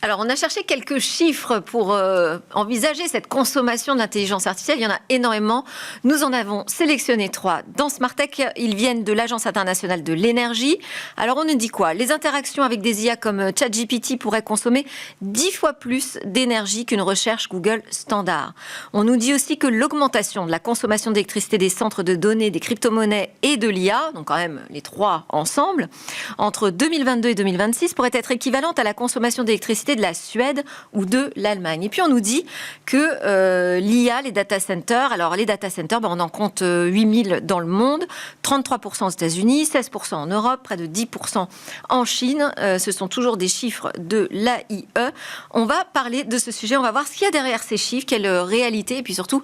Alors, on a cherché quelques chiffres pour envisager cette consommation de l'intelligence artificielle. Il y en a énormément. Nous en avons sélectionné 3 dans Smartech. Ils viennent de l'Agence internationale de l'énergie. Alors, on nous dit quoi? Les interactions avec des IA comme ChatGPT pourraient consommer 10 fois plus d'énergie qu'une recherche Google standard. On nous dit aussi que l'augmentation de la consommation d'électricité des centres de données, des crypto-monnaies et de l'IA, donc quand même les 3 ensemble, entre 2022 et 2026, pourrait être équivalente à la consommation d'électricité de la Suède ou de l'Allemagne. Et puis on nous dit que l'IA, les data centers, alors les data centers, on en compte 8000 dans le monde, 33% aux États-Unis, 16% en Europe, près de 10% en Chine. Ce sont toujours des chiffres de l'AIE. On va parler de ce sujet, on va voir ce qu'il y a derrière ces chiffres, quelle réalité, et puis surtout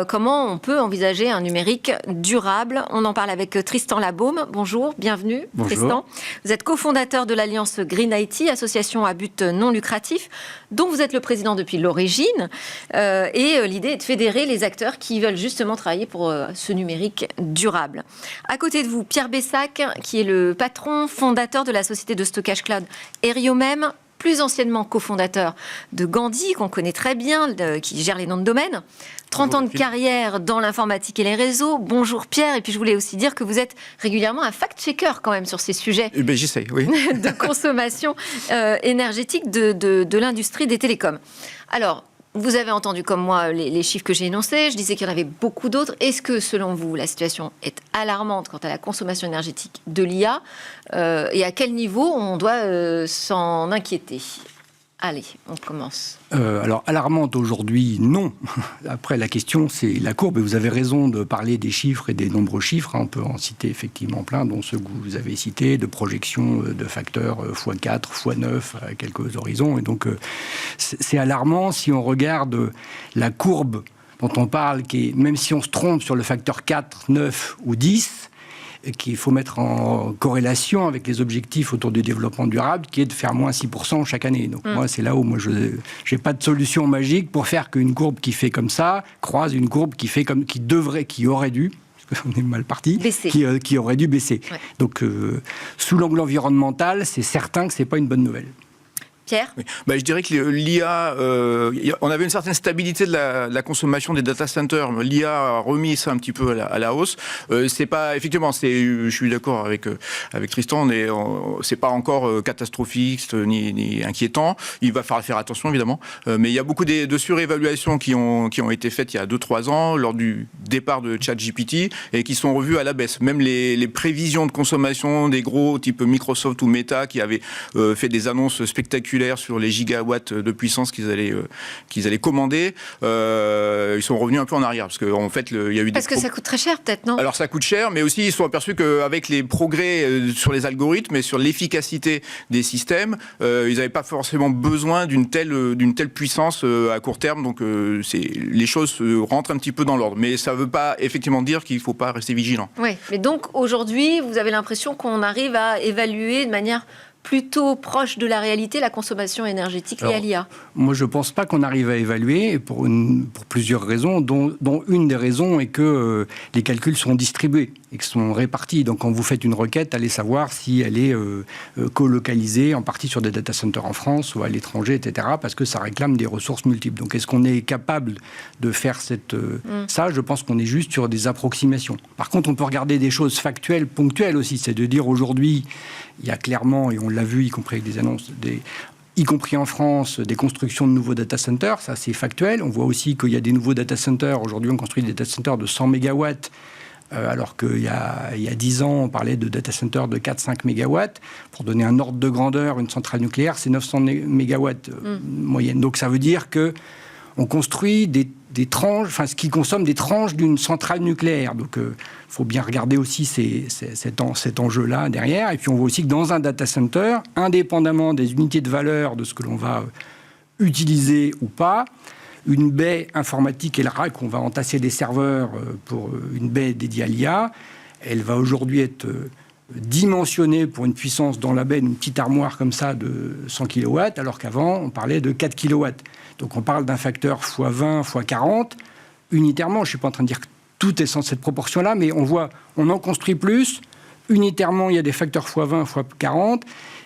comment on peut envisager un numérique durable. On en parle avec Tristan Labaume. Bonjour, bienvenue. Bonjour. Tristan. Vous êtes cofondateur de l'Alliance Green IT, association à but non lucratif, dont vous êtes le président depuis l'origine. Et l'idée est de fédérer les acteurs qui veulent justement travailler pour ce numérique durable. À côté de vous, Pierre Bessac, qui est le patron fondateur de la société de stockage cloud Eriomem, plus anciennement cofondateur de Gandhi, qu'on connaît très bien, qui gère les noms de domaine. 30 ans de carrière dans l'informatique et les réseaux. Bonjour Pierre, et puis je voulais aussi dire que vous êtes régulièrement un fact-checker quand même sur ces sujets j'essaie, oui. de consommation énergétique de l'industrie des télécoms. Alors, vous avez entendu comme moi les chiffres que j'ai énoncés. Je disais qu'il y en avait beaucoup d'autres. Est-ce que, selon vous, la situation est alarmante quant à la consommation énergétique de l'IA et à quel niveau on doit s'en inquiéter? Allez, on commence. Alors, alarmante aujourd'hui, non. Après, la question, c'est la courbe. Et vous avez raison de parler des chiffres et des nombreux chiffres. On peut en citer effectivement plein, dont ceux que vous avez cités, de projections de facteurs x4, x9 à quelques horizons. Et donc, c'est alarmant si on regarde la courbe dont on parle, qui est, même si on se trompe sur le facteur 4, 9 ou 10, qu'il faut mettre en corrélation avec les objectifs autour du développement durable, qui est de faire moins 6% chaque année. Donc moi, c'est là où je n'ai pas de solution magique pour faire qu'une courbe qui fait comme ça croise une courbe qui fait comme qui aurait dû, parce qu'on est mal parti, qui aurait dû baisser. Ouais. Donc sous l'angle environnemental, c'est certain que c'est pas une bonne nouvelle. Pierre ? Oui. Je dirais que l'IA, on avait une certaine stabilité de la consommation des data centers. L'IA a remis ça un petit peu à la hausse. C'est pas, effectivement, je suis d'accord avec Tristan, c'est pas encore catastrophique ni inquiétant. Il va falloir faire attention, évidemment. Mais il y a beaucoup de surévaluations qui ont été faites il y a 2-3 ans, lors du départ de ChatGPT, et qui sont revues à la baisse. Même les prévisions de consommation des gros, type Microsoft ou Meta, qui avaient fait des annonces spectaculaires sur les gigawatts de puissance qu'ils allaient commander, ils sont revenus un peu en arrière parce qu'en fait il y a eu parce que ça coûte très cher peut-être, non? Alors ça coûte cher, mais aussi ils se sont aperçus qu'avec les progrès sur les algorithmes et sur l'efficacité des systèmes, ils n'avaient pas forcément besoin d'une telle puissance à court terme. Donc les choses rentrent un petit peu dans l'ordre, mais ça ne veut pas effectivement dire qu'il ne faut pas rester vigilant. Oui, mais donc aujourd'hui vous avez l'impression qu'on arrive à évaluer de manière plutôt proche de la réalité la consommation énergétique liée à l'IA? Moi, je ne pense pas qu'on arrive à évaluer pour plusieurs raisons, dont une des raisons est que les calculs sont distribués et qu'ils sont répartis. Donc, quand vous faites une requête, allez savoir si elle est colocalisée en partie sur des data centers en France ou à l'étranger, etc., parce que ça réclame des ressources multiples. Donc, est-ce qu'on est capable de faire ça? Je pense qu'on est juste sur des approximations. Par contre, on peut regarder des choses factuelles, ponctuelles aussi. C'est de dire aujourd'hui, il y a clairement, et on l'a vu, y compris avec des annonces, y compris en France, des constructions de nouveaux data centers. Ça, c'est factuel. On voit aussi qu'il y a des nouveaux data centers. Aujourd'hui, on construit des data centers de 100 MW, alors qu'il y a 10 ans, on parlait de data centers de 4-5 MW. Pour donner un ordre de grandeur, une centrale nucléaire, c'est 900 MW moyenne. Donc, ça veut dire qu'on construit des tranches, enfin, ce qui consomme des tranches d'une centrale nucléaire. Donc, il faut bien regarder aussi cet enjeu-là derrière. Et puis, on voit aussi que dans un data center, indépendamment des unités de valeur de ce que l'on va utiliser ou pas, une baie informatique et le rack, on va entasser des serveurs pour une baie dédiée à l'IA, elle va aujourd'hui être dimensionnée pour une puissance dans la baie, une petite armoire comme ça de 100 kW, alors qu'avant, on parlait de 4 kW. Donc, on parle d'un facteur x20, x40, unitairement. Je ne suis pas en train de dire que tout est dans cette proportion-là, mais on voit, on en construit plus, unitairement, il y a des facteurs x20, x40,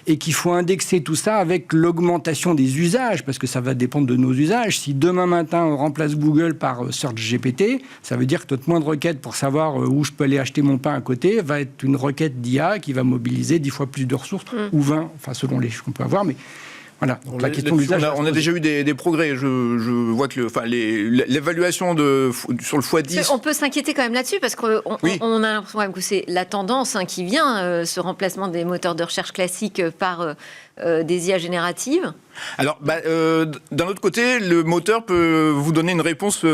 et qu'il faut indexer tout ça avec l'augmentation des usages, parce que ça va dépendre de nos usages. Si demain matin, on remplace Google par Search GPT, ça veut dire que notre moindre requête pour savoir où je peux aller acheter mon pain à côté va être une requête d'IA qui va mobiliser 10 fois plus de ressources, ou 20, enfin selon les chiffres qu'on peut avoir, mais... Voilà, donc la question d'usage. On a déjà eu des progrès. Je vois que l'évaluation sur le x10. On peut s'inquiéter quand même là-dessus parce qu'on on a l'impression quand même que c'est la tendance qui vient, ce remplacement des moteurs de recherche classiques par des IA génératives. Alors, d'un autre côté, le moteur peut vous donner une réponse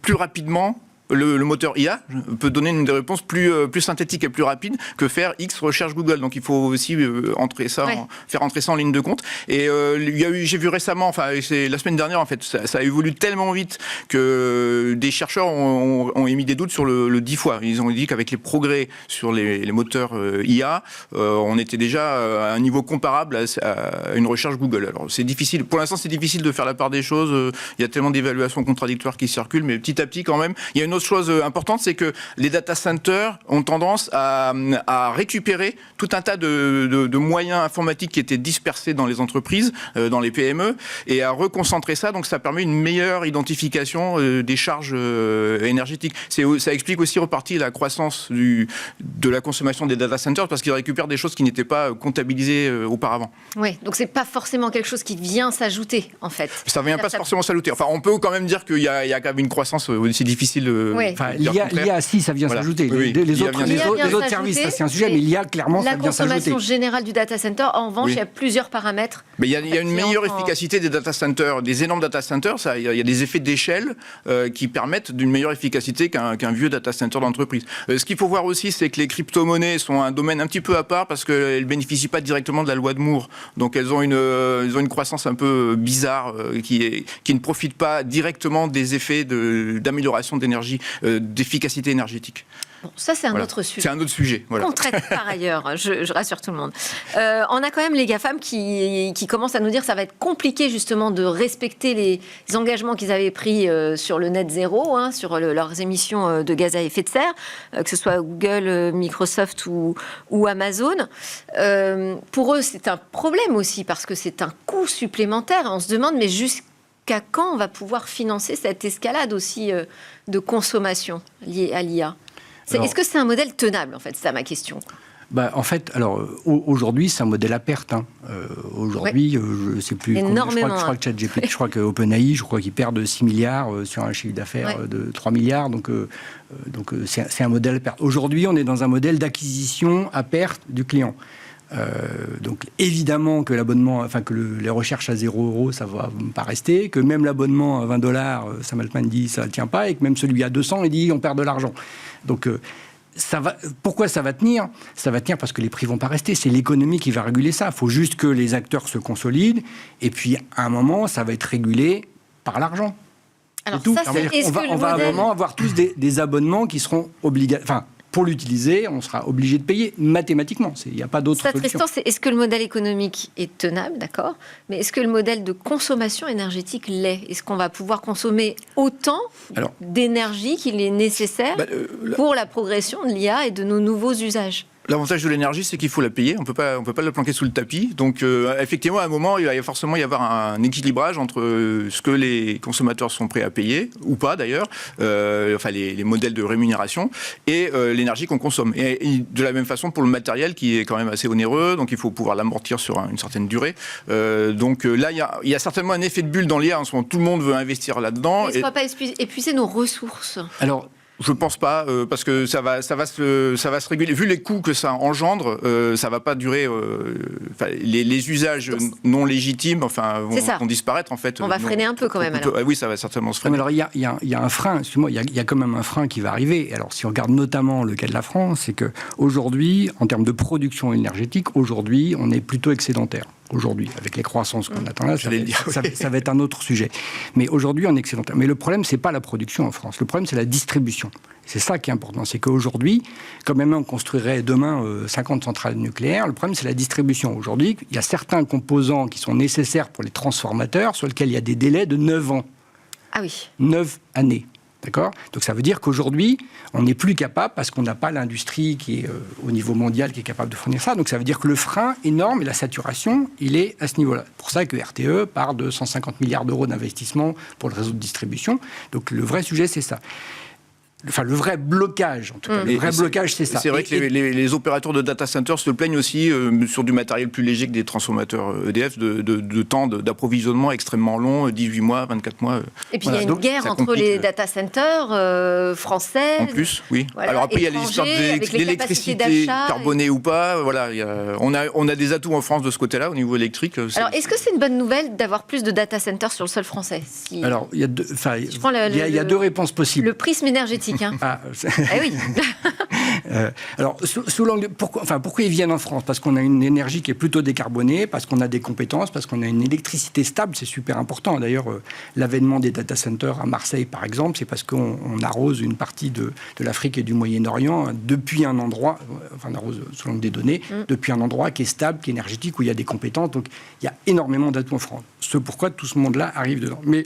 plus rapidement. Le moteur IA peut donner une réponse plus synthétique et plus rapide que faire X recherche Google. Donc il faut aussi faire entrer ça en ligne de compte. Et j'ai vu récemment, c'est la semaine dernière en fait, ça a évolué tellement vite que des chercheurs ont émis des doutes sur le 10 fois. Ils ont dit qu'avec les progrès sur les moteurs IA, on était déjà à un niveau comparable à une recherche Google. Alors c'est difficile, pour l'instant c'est difficile de faire la part des choses. Il y a tellement d'évaluations contradictoires qui circulent, mais petit à petit quand même, il y a une autre chose importante, c'est que les data centers ont tendance à récupérer tout un tas de moyens informatiques qui étaient dispersés dans les entreprises, dans les PME, et à reconcentrer ça. Donc ça permet une meilleure identification des charges énergétiques. Ça explique aussi en partie la croissance de la consommation des data centers, parce qu'ils récupèrent des choses qui n'étaient pas comptabilisées auparavant. Oui, donc c'est pas forcément quelque chose qui vient s'ajouter, en fait. Ça ne vient pas forcément s'ajouter. Enfin, on peut quand même dire qu'il y a quand même une croissance aussi difficile. Enfin, l'IA, si, ça vient s'ajouter. Oui, les autres services, ça c'est un sujet, mais l'IA, clairement, ça vient s'ajouter. La consommation générale du data center, en revanche, il y a plusieurs paramètres. Mais il y a une meilleure efficacité des data centers, des énormes data centers. Il y a des effets d'échelle qui permettent d'une meilleure efficacité qu'un vieux data center d'entreprise. Ce qu'il faut voir aussi, c'est que les crypto-monnaies sont un domaine un petit peu à part parce qu'elles ne bénéficient pas directement de la loi de Moore. Donc elles ont une croissance un peu bizarre qui ne profite pas directement des effets d'amélioration d'énergie, d'efficacité énergétique. Bon, ça, c'est un autre sujet. C'est un autre sujet. Voilà. Qu'on traite par ailleurs, je rassure tout le monde. On a quand même les GAFAM qui commencent à nous dire que ça va être compliqué justement de respecter les engagements qu'ils avaient pris sur le net zéro, sur leurs émissions de gaz à effet de serre, que ce soit Google, Microsoft ou Amazon. Pour eux, c'est un problème aussi parce que c'est un coût supplémentaire. On se demande, mais jusqu'à quand on va pouvoir financer cette escalade aussi de consommation liée à l'IA ? Est-ce que c'est un modèle tenable, en fait ? C'est ça ma question. En fait, alors aujourd'hui, c'est un modèle à perte. Aujourd'hui, je ne sais plus. Énormément. Je crois que ChatGPT, je crois que OpenAI, je crois qu'ils perdent 6 milliards sur un chiffre d'affaires de 3 milliards. Donc c'est un modèle à perte. Aujourd'hui, on est dans un modèle d'acquisition à perte du client. Donc évidemment que l'abonnement, que les recherches à 0 €, ça va pas rester, que même l'abonnement à $20, Sam Altman dit ça ne tient pas, et que même celui à 200, il dit on perd de l'argent. Donc pourquoi ça va tenir ? Ça va tenir parce que les prix vont pas rester. C'est l'économie qui va réguler ça. Il faut juste que les acteurs se consolident, et puis à un moment, ça va être régulé par l'argent. Alors tout. Ça, on va vraiment avoir tous des abonnements qui seront obligatoires. Pour l'utiliser, on sera obligé de payer mathématiquement. Il n'y a pas d'autre solution. Tristan, est-ce que le modèle économique est tenable, d'accord ? Mais est-ce que le modèle de consommation énergétique l'est ? Est-ce qu'on va pouvoir consommer autant d'énergie qu'il est nécessaire pour la progression de l'IA et de nos nouveaux usages ? L'avantage de l'énergie, c'est qu'il faut la payer. On peut pas la planquer sous le tapis. Donc, effectivement, à un moment, il va forcément y avoir un équilibrage entre ce que les consommateurs sont prêts à payer, ou pas d'ailleurs, les modèles de rémunération, et l'énergie qu'on consomme. Et de la même façon pour le matériel, qui est quand même assez onéreux, donc il faut pouvoir l'amortir sur une certaine durée. Là, il y a certainement un effet de bulle dans l'IA. En ce moment, tout le monde veut investir là-dedans. Est-ce qu'on ne va pas épuiser nos ressources ? Alors, je pense pas, parce que ça va se réguler. Vu les coûts que ça engendre, ça va pas durer. Les usages non légitimes, vont disparaître en fait. On va freiner un peu quand même. Alors. Oui, ça va certainement se freiner. Alors il y a un frein. Excuse-moi, il y a quand même un frein qui va arriver. Alors si on regarde notamment le cas de la France, c'est que aujourd'hui, en termes de production énergétique, aujourd'hui, on est plutôt excédentaire. Aujourd'hui, avec les croissances qu'on attend là, ça va être un autre sujet. Mais aujourd'hui, on est excédentaire. Mais le problème, c'est pas la production en France. Le problème, c'est la distribution. C'est ça qui est important. C'est qu'aujourd'hui, quand même on construirait demain 50 centrales nucléaires, le problème, c'est la distribution. Aujourd'hui, il y a certains composants qui sont nécessaires pour les transformateurs, sur lesquels il y a des délais de 9 ans. Ah oui. 9 années. D'accord ? Donc ça veut dire qu'aujourd'hui, on n'est plus capable, parce qu'on n'a pas l'industrie qui est au niveau mondial qui est capable de fournir ça. Donc ça veut dire que le frein énorme et la saturation, il est à ce niveau-là. C'est pour ça que RTE part de 150 milliards d'euros d'investissement pour le réseau de distribution. Donc le vrai sujet, c'est ça. Enfin, le vrai blocage, en tout cas. Le vrai blocage, c'est ça. C'est vrai que les opérateurs de data centers se plaignent aussi sur du matériel plus léger que des transformateurs EDF, de temps d'approvisionnement extrêmement long, 18 mois, 24 mois. Et puis il y a une guerre entre les data centers français. En plus, oui. Voilà, alors après, il y a les histoires d'électricité carbonée ou pas. Voilà, on a des atouts en France de ce côté-là, au niveau électrique. Alors, est-ce que c'est une bonne nouvelle d'avoir plus de data centers sur le sol français ? Alors, il y a deux réponses possibles. Le prisme énergétique. Ah, oui. Alors, sous l'angle, pourquoi ils viennent en France ? Parce qu'on a une énergie qui est plutôt décarbonée, parce qu'on a des compétences, parce qu'on a une électricité stable, c'est super important. D'ailleurs, l'avènement des data centers à Marseille, par exemple, c'est parce qu'on arrose une partie de l'Afrique et du Moyen-Orient depuis un endroit, enfin on arrose sous l'angle des données, depuis un endroit qui est stable, qui est énergétique, où il y a des compétences. Donc, il y a énormément d'atouts en France. C'est pourquoi tout ce monde-là arrive dedans. Mais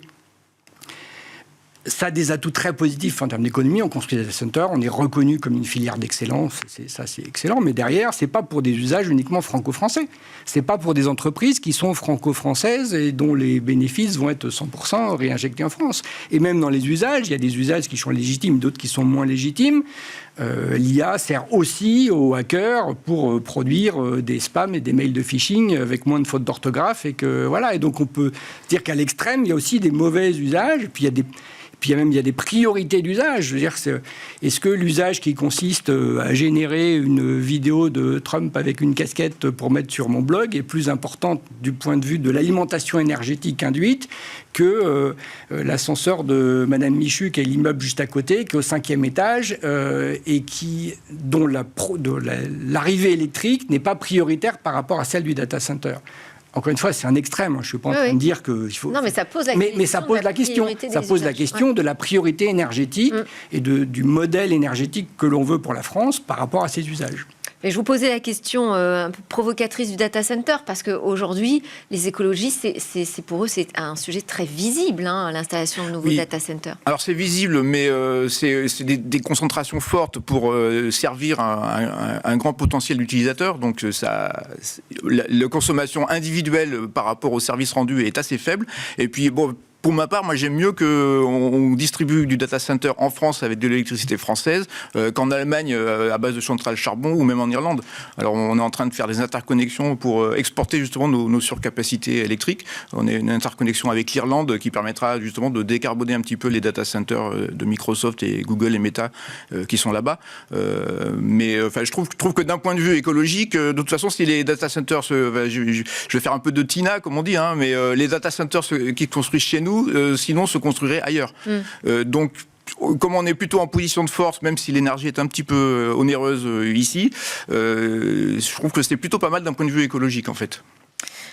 ça a des atouts très positifs en termes d'économie. On construit des data centers, on est reconnu comme une filière d'excellence. Ça, c'est excellent. Mais derrière, c'est pas pour des usages uniquement franco-français. C'est pas pour des entreprises qui sont franco-françaises et dont les bénéfices vont être 100% réinjectés en France. Et même dans les usages, il y a des usages qui sont légitimes, d'autres qui sont moins légitimes. L'IA sert aussi aux hackers pour produire des spams et des mails de phishing avec moins de fautes d'orthographe. Et donc, on peut dire qu'à l'extrême, il y a aussi des mauvais usages. Puis il y a des priorités d'usage. Je veux dire, est-ce que l'usage qui consiste à générer une vidéo de Trump avec une casquette pour mettre sur mon blog est plus important du point de vue de l'alimentation énergétique induite que l'ascenseur de Madame Michu, qui est l'immeuble juste à côté, qui est au 5e étage, et dont l'arrivée électrique n'est pas prioritaire par rapport à celle du data center. Encore une fois, c'est un extrême. Je ne suis pas en train de dire qu'il faut... Non, mais ça pose la question. Ça pose la question de la priorité énergétique et du modèle énergétique que l'on veut pour la France par rapport à ses usages. Mais je vous posais la question un peu provocatrice du data center, parce qu'aujourd'hui, les écologistes, pour eux, c'est un sujet très visible, l'installation de nouveaux data centers. Alors c'est visible, mais c'est des concentrations fortes pour servir un grand potentiel d'utilisateurs. Donc la consommation individuelle par rapport au service rendu est assez faible. Et puis, pour ma part, moi j'aime mieux qu'on distribue du data center en France avec de l'électricité française qu'en Allemagne à base de centrales charbon ou même en Irlande. Alors on est en train de faire des interconnexions pour exporter justement nos surcapacités électriques. On a une interconnexion avec l'Irlande qui permettra justement de décarboner un petit peu les data centers de Microsoft et Google et Meta qui sont là-bas. Mais je trouve que d'un point de vue écologique, de toute façon, si les data centers, je vais faire un peu de Tina comme on dit, mais les data centers qui construisent chez nous, sinon se construirait ailleurs. Donc, comme on est plutôt en position de force, même si l'énergie est un petit peu onéreuse ici, je trouve que c'est plutôt pas mal d'un point de vue écologique, en fait.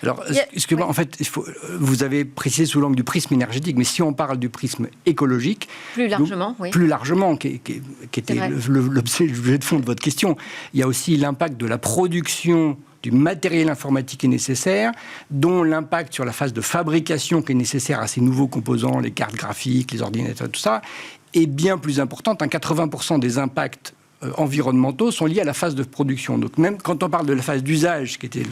Alors, excusez-moi, en fait, vous avez précisé sous l'angle du prisme énergétique, mais si on parle du prisme écologique... Plus largement, qui était l'objet de fond de votre question, il y a aussi l'impact de la production du matériel informatique qui est nécessaire, dont l'impact sur la phase de fabrication qui est nécessaire à ces nouveaux composants, les cartes graphiques, les ordinateurs, tout ça, est bien plus importante. 80% des impacts environnementaux sont liés à la phase de production. Donc même quand on parle de la phase d'usage, qui était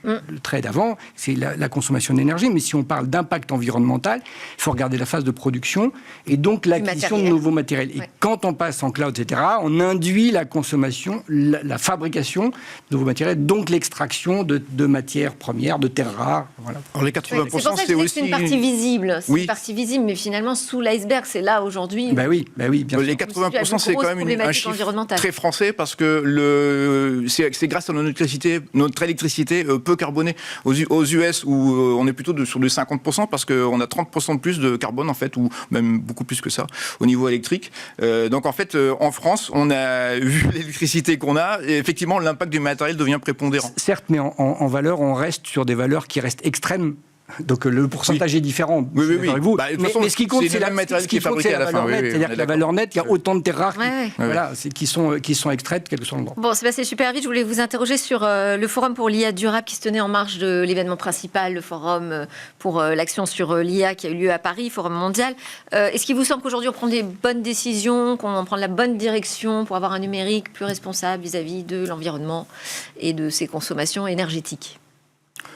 le trait d'avant, c'est la consommation d'énergie, mais si on parle d'impact environnemental, il faut regarder la phase de production et donc l'acquisition de nouveaux matériels. Et quand on passe en cloud, etc., on induit la consommation, la fabrication de nouveaux matériels, donc l'extraction de matières premières, de terres rares. Voilà. Alors les 80%, c'est pour ça que c'est aussi... C'est une partie visible. C'est une partie visible, mais finalement, sous l'iceberg, c'est là aujourd'hui. Oui, bien sûr. Les 80%, c'est quand même un chiffre très français, parce que c'est grâce à notre électricité peu carbonée. Aux US, où on est plutôt sur du 50%, parce qu'on a 30% de plus de carbone, en fait, ou même beaucoup plus que ça, au niveau électrique. Donc, en fait, en France, on a vu l'électricité qu'on a, et effectivement, l'impact du matériel devient prépondérant. Certes, mais en valeur, on reste sur des valeurs qui restent extrêmes Donc le pourcentage est différent. Oui. Avec vous. Bah, de toute façon, mais ce qui compte, c'est le même matériel qui est fabriqué à la fin. C'est-à-dire que la valeur nette, il y a autant de terres rares Ouais. qui sont extraites, quel que soit l'endroit. Bon, c'est passé super vite. Je voulais vous interroger sur le forum pour l'IA durable qui se tenait en marge de l'événement principal, le forum pour l'action sur l'IA qui a eu lieu à Paris, forum mondial. Est-ce qu'il vous semble qu'aujourd'hui on prend des bonnes décisions, qu'on prend la bonne direction pour avoir un numérique plus responsable vis-à-vis de l'environnement et de ses consommations énergétiques ?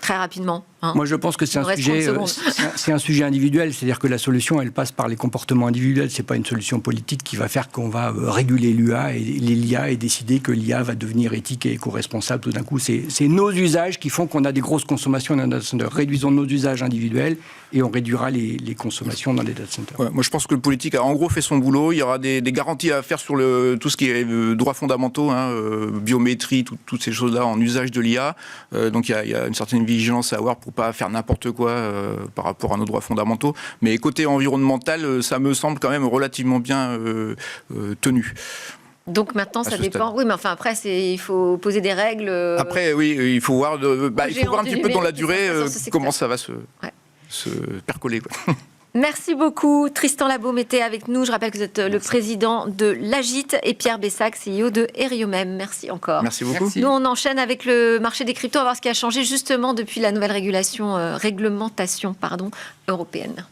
Très rapidement. Moi, je pense que c'est un sujet individuel. C'est-à-dire que la solution, elle passe par les comportements individuels. C'est pas une solution politique qui va faire qu'on va réguler l'IA et décider que l'IA va devenir éthique et éco-responsable tout d'un coup. C'est nos usages qui font qu'on a des grosses consommations dans les data centers. Réduisons nos usages individuels et on réduira les consommations dans les data centers. Ouais, moi, je pense que le politique a en gros fait son boulot. Il y aura des garanties à faire sur tout ce qui est droits fondamentaux, biométrie, toutes ces choses-là en usage de l'IA. Donc, il y a une certaine vigilance à avoir pour pas faire n'importe quoi par rapport à nos droits fondamentaux. Mais côté environnemental, ça me semble quand même relativement bien tenu. Donc maintenant, ça dépend. Stade. Oui, mais enfin après, il faut poser des règles. Après, oui, il faut voir, il faut voir un petit peu dans la durée comment ça va se percoler, quoi. Merci beaucoup. Tristan Labaume était avec nous. Je rappelle que vous êtes le président de l'Agite et Pierre Bessac, CEO de Eriomem. Merci encore. Merci beaucoup. Nous, on enchaîne avec le marché des cryptos. On va voir ce qui a changé justement depuis la nouvelle réglementation européenne.